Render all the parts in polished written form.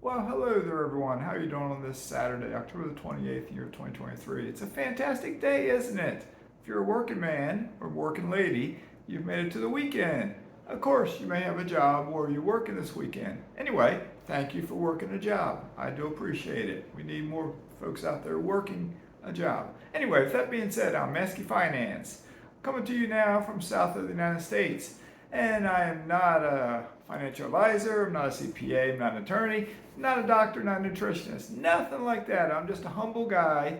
Well, hello there, everyone. How are you doing on this Saturday, October the 28th, year 2023? It's a fantastic day, isn't it? If you're a working man or working lady, you've made it to the weekend. Of course, you may have a job where you're working this weekend. Anyway, thank you for working a job. I do appreciate it. We need more folks out there working a job. Anyway, with that being said, I'm Mazske Finance, coming to you now from south of the United States. And I am not a financial advisor, I'm not a CPA, I'm not an attorney, not a doctor, not a nutritionist, nothing like that. I'm just a humble guy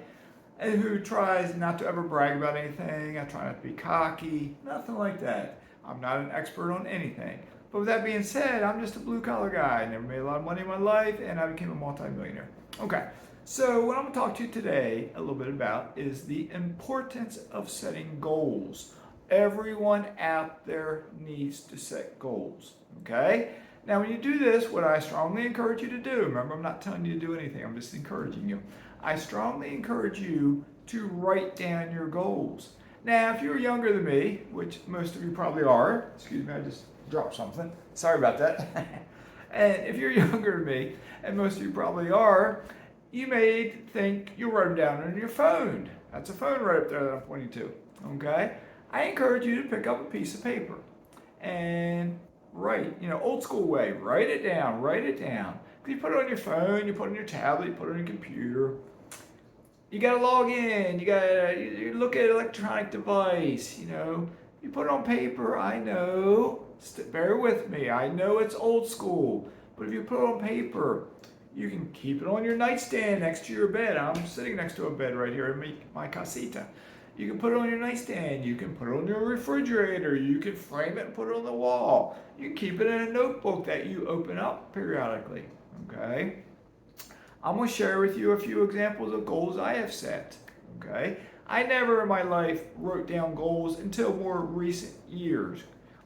who tries not to ever brag about anything. I try not to be cocky, nothing like that. I'm not an expert on anything. But with that being said, I'm just a blue collar guy. I never made a lot of money in my life and I became a multimillionaire. Okay, so what I'm going to talk to you today a little bit about is the importance of setting goals. Everyone out there needs to set goals, okay? Now, when you do this, what I strongly encourage you to do, remember, I'm not telling you to do anything, I'm just encouraging you. I strongly encourage you to write down your goals. Now, if you're younger than me, which most of you probably are, excuse me, I just dropped something. Sorry about that. And if you're younger than me, and most of you probably are, you may think you'll write them down on your phone. That's a phone right up there that I'm pointing to, okay? I encourage you to pick up a piece of paper and write, old school way, write it down, write it down. You put it on your phone, you put it on your tablet, you put it on your computer. You gotta log in, you look at an electronic device, you put it on paper, I know, bear with me, I know it's old school, but if you put it on paper, you can keep it on your nightstand next to your bed. I'm sitting next to a bed right here in my casita. You can put it on your nightstand, you can put it on your refrigerator, you can frame it and put it on the wall. You can keep it in a notebook that you open up periodically, okay? I'm going to share with you a few examples of goals I have set, okay? I never in my life wrote down goals until more recent years.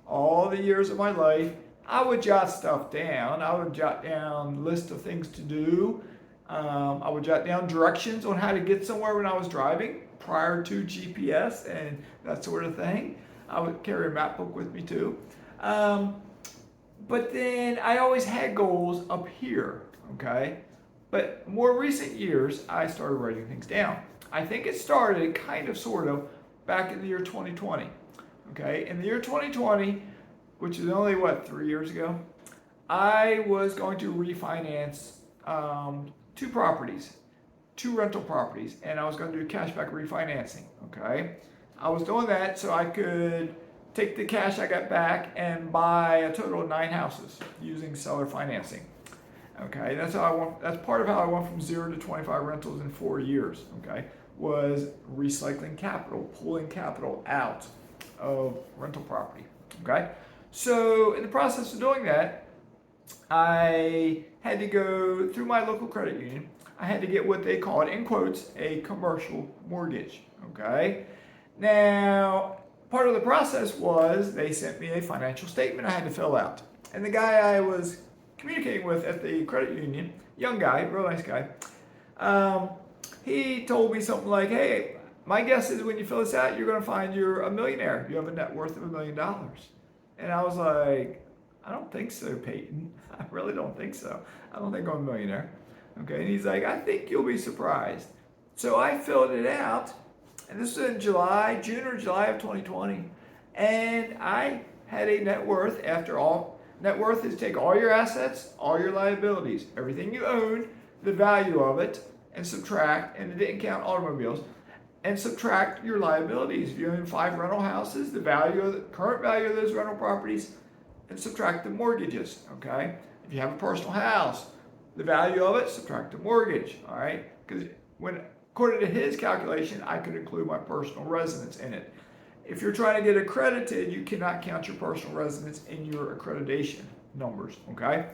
All the years of my life, I would jot stuff down. I would jot down lists of things to do. I would jot down directions on how to get somewhere when I was driving prior to GPS and that sort of thing. I would carry a map book with me too. But then I always had goals up here, okay? But more recent years, I started writing things down. I think it started kind of, sort of, back in the year 2020, okay? In the year 2020, which is only, 3 years ago, I was going to refinance two rental properties, and I was going to do cashback refinancing, okay? I was doing that so I could take the cash I got back and buy a total of 9 houses using seller financing, okay? That's part of how I went from 0 to 25 rentals in 4 years, okay? Was recycling capital, pulling capital out of rental property, okay? So in the process of doing that, I had to go through my local credit union. I had to get what they called, in quotes, a commercial mortgage, okay? Now, part of the process was they sent me a financial statement I had to fill out. And the guy I was communicating with at the credit union, young guy, real nice guy, he told me something like, hey, my guess is when you fill this out, you're going to find you're a millionaire. You have a net worth of $1 million. And I was like, I don't think so, Peyton. I really don't think so. I don't think I'm a millionaire. Okay, and he's like, I think you'll be surprised. So I filled it out, and this was in June or July of 2020, and I had a net worth after all. Net worth is take all your assets, all your liabilities, everything you own, the value of it, and subtract, and it didn't count automobiles, and subtract your liabilities. If you own 5 rental houses, the current value of those rental properties, and subtract the mortgages, okay? If you have a personal house, the value of it, subtract the mortgage, all right? Because according to his calculation, I could include my personal residence in it. If you're trying to get accredited, you cannot count your personal residence in your accreditation numbers, okay?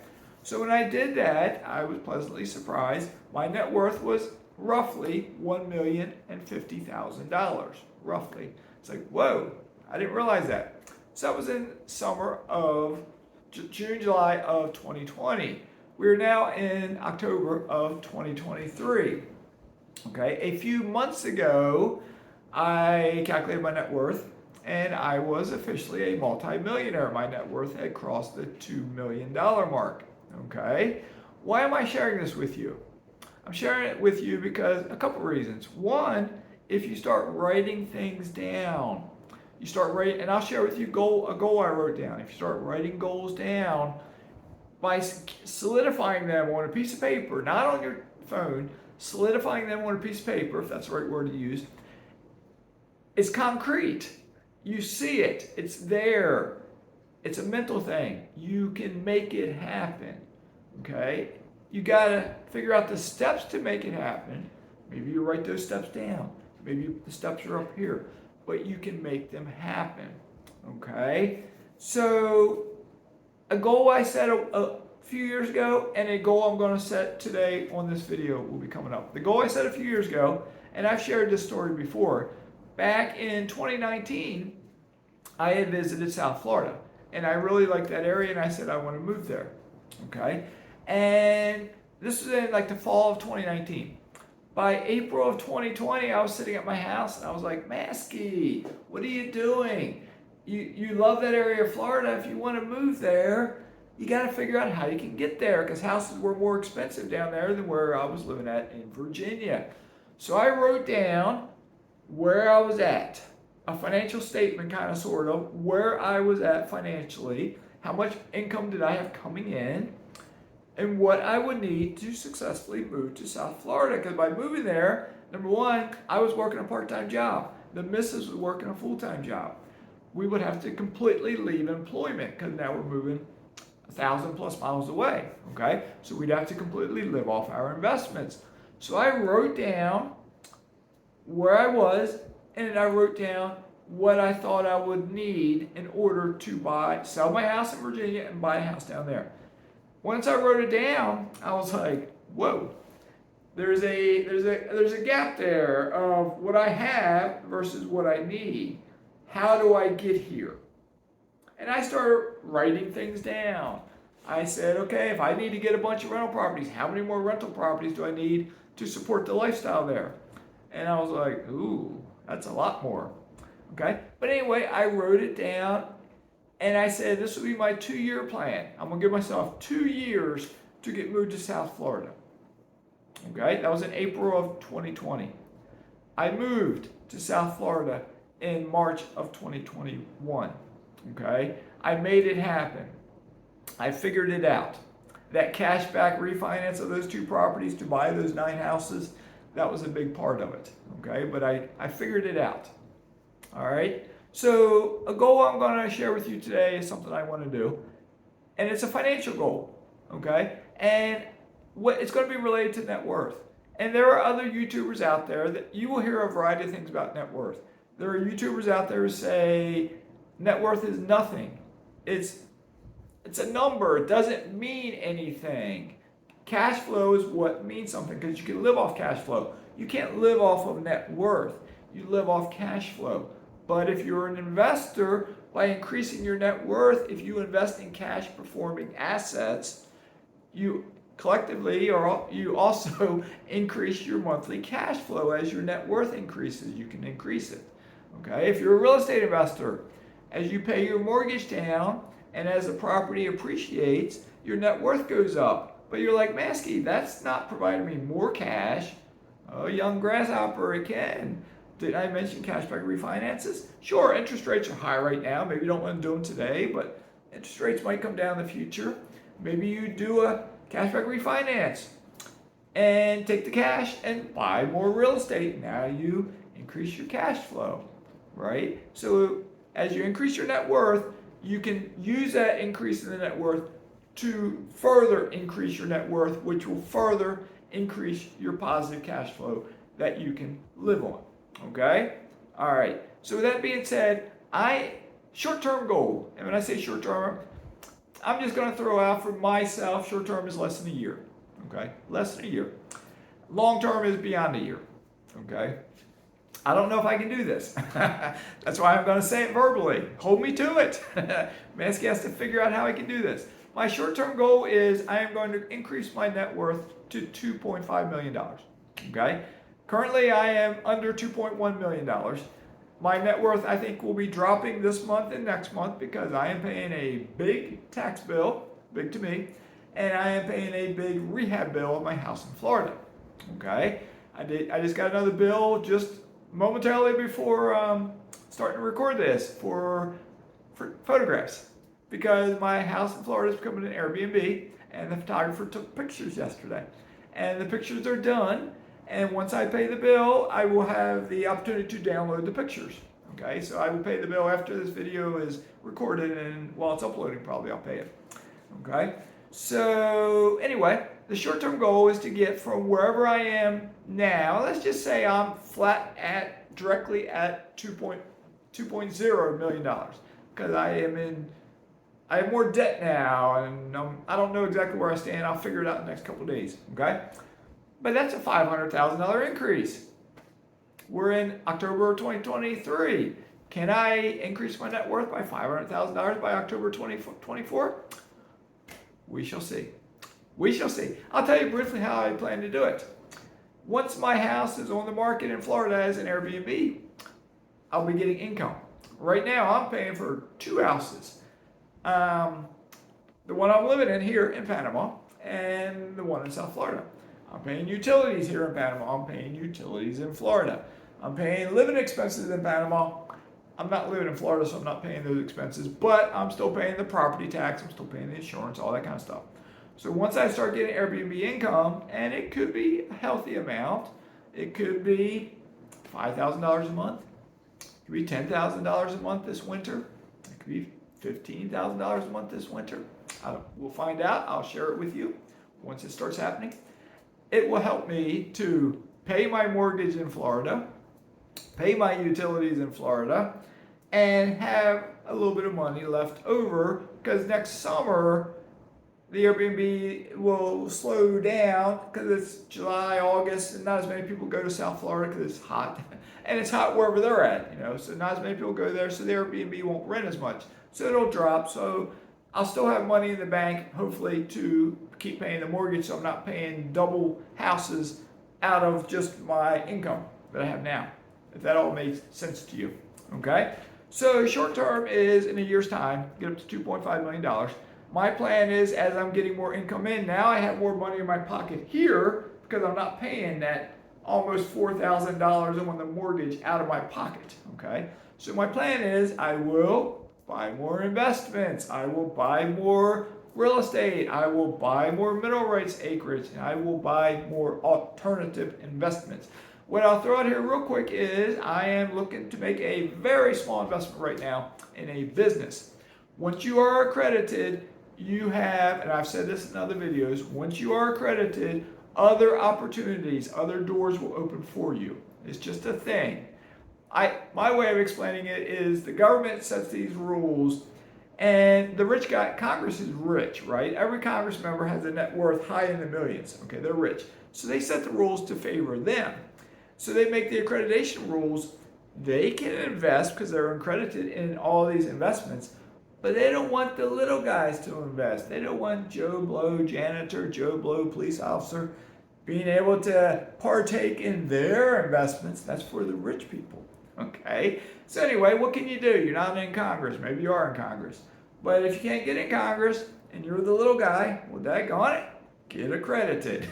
So when I did that, I was pleasantly surprised. My net worth was roughly $1,050,000, roughly. It's like, whoa, I didn't realize that. So that was in summer of June, July of 2020. We're now in October of 2023. Okay, a few months ago, I calculated my net worth and I was officially a multimillionaire. My net worth had crossed the $2 million mark. Okay, Why am I sharing this with you? I'm sharing it with you because a couple reasons. One, if you start writing things down, you start writing, and I'll share with you a goal I wrote down. If you start writing goals down by solidifying them on a piece of paper, not on your phone, solidifying them on a piece of paper, if that's the right word to use, it's concrete. You see it. It's there. It's a mental thing. You can make it happen. Okay? You got to figure out the steps to make it happen. Maybe you write those steps down. Maybe the steps are up here. But you can make them happen. Okay? So, a goal I set a few years ago and a goal I'm going to set today on this video will be coming up. The goal I set a few years ago, and I've shared this story before, back in 2019, I had visited South Florida. And I really liked that area, and I said I want to move there. Okay? And this was in like the fall of 2019. By April of 2020, I was sitting at my house and I was like, Mazske, what are you doing? You love that area of Florida. If you want to move there, you got to figure out how you can get there, because houses were more expensive down there than where I was living at in Virginia. So I wrote down where I was at, a financial statement kind of sort of, where I was at financially, how much income did I have coming in, and what I would need to successfully move to South Florida. Because by moving there, number one, I was working a part-time job. The missus was working a full-time job. We would have to completely leave employment because now we're moving 1,000 plus miles away. Okay, so we'd have to completely live off our investments. So I wrote down where I was, and I wrote down what I thought I would need in order to sell my house in Virginia and buy a house down there. Once I wrote it down, I was like, whoa, there's a gap there of what I have versus what I need. How do I get here? And I started writing things down. I said, okay, if I need to get a bunch of rental properties, how many more rental properties do I need to support the lifestyle there? And I was like, ooh, that's a lot more. Okay? But anyway, I wrote it down. And I said, this will be my 2-year plan. I'm going to give myself 2 years to get moved to South Florida. Okay, that was in April of 2020. I moved to South Florida in March of 2021. Okay, I made it happen. I figured it out. That cashback refinance of those 2 properties to buy those 9 houses, that was a big part of it. Okay, but I figured it out. All right. So a goal I'm going to share with you today is something I want to do, and it's a financial goal, okay? And it's going to be related to net worth. And there are other YouTubers out there that you will hear a variety of things about net worth. There are YouTubers out there who say net worth is nothing. It's a number. It doesn't mean anything. Cash flow is what means something, because you can live off cash flow. You can't live off of net worth. You live off cash flow. But if you're an investor, by increasing your net worth, if you invest in cash performing assets, you collectively, or you also increase your monthly cash flow. As your net worth increases, you can increase it. Okay, if you're a real estate investor, as you pay your mortgage down and as the property appreciates, your net worth goes up. But you're like, Mazske, that's not providing me more cash. Oh, young grasshopper, it can. Did I mention cashback refinances? Sure, interest rates are high right now. Maybe you don't want to do them today, but interest rates might come down in the future. Maybe you do a cashback refinance and take the cash and buy more real estate. Now you increase your cash flow, right? So as you increase your net worth, you can use that increase in the net worth to further increase your net worth, which will further increase your positive cash flow that you can live on. Okay? All right. So with that being said, short-term goal, and when I say short-term, I'm just going to throw out for myself, short-term is less than a year. Okay? Less than a year. Long-term is beyond a year. Okay? I don't know if I can do this. That's why I'm going to say it verbally. Hold me to it. Mazske has to figure out how I can do this. My short-term goal is I am going to increase my net worth to $2.5 million. Okay? Currently, I am under $2.1 million. My net worth, I think, will be dropping this month and next month because I am paying a big tax bill, big to me, and I am paying a big rehab bill on my house in Florida. Okay, I just got another bill just momentarily before starting to record this for photographs, because my house in Florida is becoming an Airbnb, and the photographer took pictures yesterday, and the pictures are done. And once I pay the bill, I will have the opportunity to download the pictures. Okay, so I will pay the bill after this video is recorded, and while it's uploading, probably I'll pay it. Okay, so anyway, the short-term goal is to get from wherever I am now. Let's just say I'm flat at directly at $2.0 million, because I have more debt now, and I don't know exactly where I stand. I'll figure it out in the next couple of days. Okay, but that's a $500,000 increase. We're in October 2023. Can I increase my net worth by $500,000 by October 2024? We shall see. We shall see. I'll tell you briefly how I plan to do it. Once my house is on the market in Florida as an Airbnb, I'll be getting income. Right now, I'm paying for two houses. The one I'm living in here in Panama, and the one in South Florida. I'm paying utilities here in Panama. I'm paying utilities in Florida. I'm paying living expenses in Panama. I'm not living in Florida, so I'm not paying those expenses, but I'm still paying the property tax. I'm still paying the insurance, all that kind of stuff. So once I start getting Airbnb income, and it could be a healthy amount, it could be $5,000 a month, it could be $10,000 a month this winter, it could be $15,000 a month this winter. We'll find out. I'll share it with you once it starts happening. It will help me to pay my mortgage in Florida, pay my utilities in Florida, and have a little bit of money left over, because next summer the Airbnb will slow down because it's July, August, and not as many people go to South Florida because it's hot. And it's hot wherever they're at, so not as many people go there, so the Airbnb won't rent as much. So it'll drop. So I'll still have money in the bank, hopefully, to keep paying the mortgage, so I'm not paying double houses out of just my income that I have now, if that all makes sense to you. Okay? So short term is in a year's time, get up to $2.5 million. My plan is, as I'm getting more income in, now I have more money in my pocket here because I'm not paying that almost $4,000 on the mortgage out of my pocket. Okay? So my plan is I will buy more investments. I will buy more real estate. I will buy more mineral rights acreage. And I will buy more alternative investments. What I'll throw out here real quick is I am looking to make a very small investment right now in a business. Once you are accredited, you have, and I've said this in other videos, once you are accredited, other opportunities, other doors will open for you. It's just a thing. My way of explaining it is the government sets these rules, and the rich guy, Congress is rich, right? Every Congress member has a net worth high in the millions. Okay, they're rich. So they set the rules to favor them. So they make the accreditation rules. They can invest because they're accredited in all these investments, but they don't want the little guys to invest. They don't want Joe Blow janitor, Joe Blow police officer being able to partake in their investments. That's for the rich people. Okay? So anyway, what can you do? You're not in Congress. Maybe you are in Congress. But if you can't get in Congress and you're the little guy, well, daggone it, get accredited.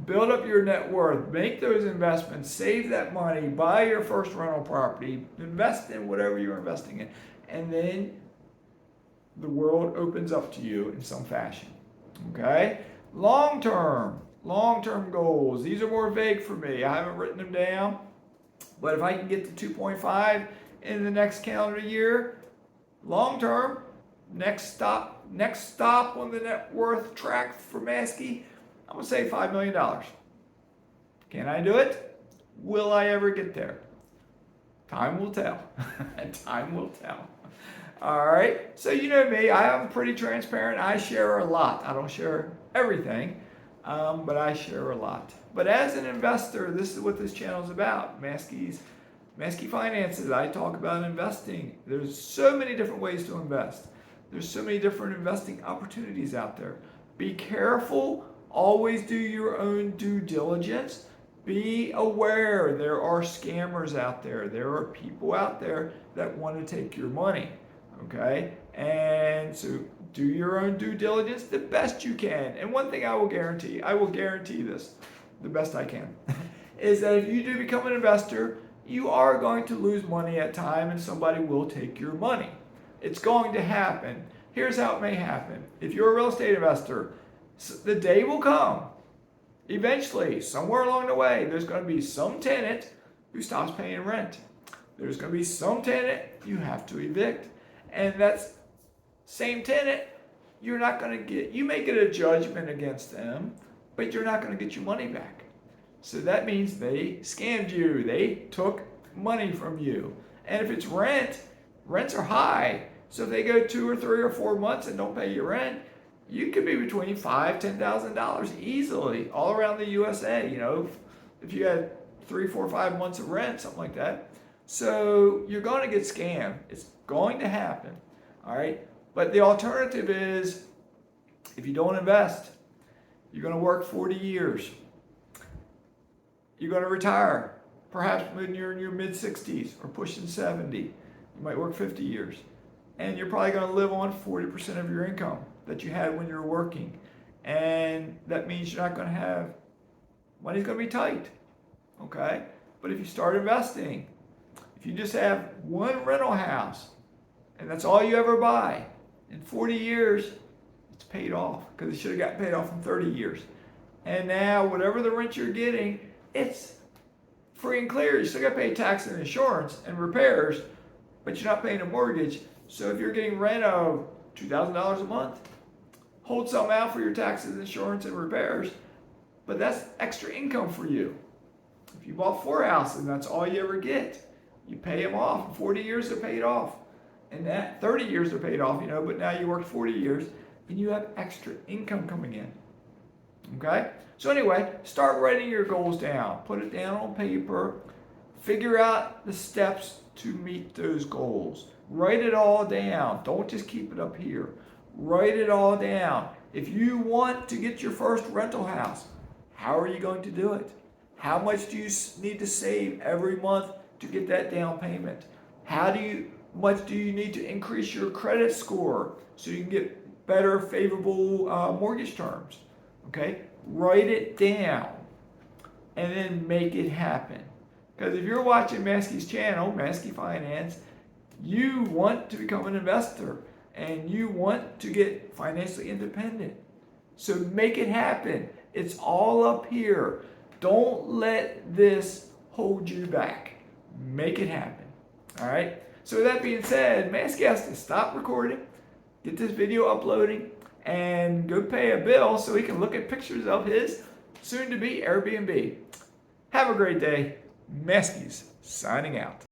Build up your net worth. Make those investments. Save that money. Buy your first rental property. Invest in whatever you're investing in. And then the world opens up to you in some fashion. Okay? Long-term goals. These are more vague for me. I haven't written them down. But if I can get to 2.5 in the next calendar year, long-term, next stop on the net worth track for Mazske, I'm going to say $5 million. Can I do it? Will I ever get there? Time will tell. Time will tell. All right. So you know me. I am pretty transparent. I share a lot. I don't share everything, but I share a lot. But as an investor, this is what this channel is about. Mazske Finances. I talk about investing. There's so many different ways to invest. There's so many different investing opportunities out there. Be careful. Always do your own due diligence. Be aware there are scammers out there. There are people out there that want to take your money. Okay? And so Do your own due diligence the best you can. And one thing I will guarantee this the best I can, is that if you do become an investor, you are going to lose money at time and somebody will take your money. It's going to happen. Here's how it may happen. If you're a real estate investor, the day will come, eventually, somewhere along the way, there's going to be some tenant who stops paying rent. There's going to be some tenant you have to evict. And that's same tenant, you're not going to get, you may get a judgment against them, but you're not going to get your money back. So that means they scammed you. They took money from you. And if it's rent, rents are high. So if they go 2 or 3 or 4 months and don't pay your rent, you could be between $5,000, $10,000 easily all around the USA. You know, if you had 3, 4, 5 months of rent, something like that. So you're going to get scammed. It's going to happen. All right. But the alternative is, if you don't invest, you're going to work 40 years. You're going to retire, perhaps when you're in your mid-60s or pushing 70. You might work 50 years. And you're probably going to live on 40% of your income that you had when you were working. And that means you're not going to have, money's going to be tight. Okay? But if you start investing, if you just have one rental house, and that's all you ever buy, in 40 years, it's paid off, because it should have gotten paid off in 30 years. And now, whatever the rent you're getting, it's free and clear. You still got to pay tax and insurance and repairs, but you're not paying a mortgage. So if you're getting rent of $2,000 a month, hold some out for your taxes, insurance, and repairs, but that's extra income for you. If you bought 4 houses and that's all you ever get, you pay them off. In 40 years, they're paid off. And that 30 years they're paid off, you know, but now you worked 40 years and you have extra income coming in. Okay? So anyway, start writing your goals down. Put it down on paper. Figure out the steps to meet those goals. Write it all down. Don't just keep it up here. Write it all down. If you want to get your first rental house, how are you going to do it? How much do you need to save every month to get that down payment? How much do you need to increase your credit score so you can get better, favorable mortgage terms? Okay? Write it down and then make it happen. Because if you're watching Mazke's channel, Mazke Finance, you want to become an investor and you want to get financially independent. So make it happen. It's all up here. Don't let this hold you back. Make it happen. All right? So with that being said, Mazke has to stop recording, get this video uploading, and go pay a bill so he can look at pictures of his soon-to-be Airbnb. Have a great day. Mazke's signing out.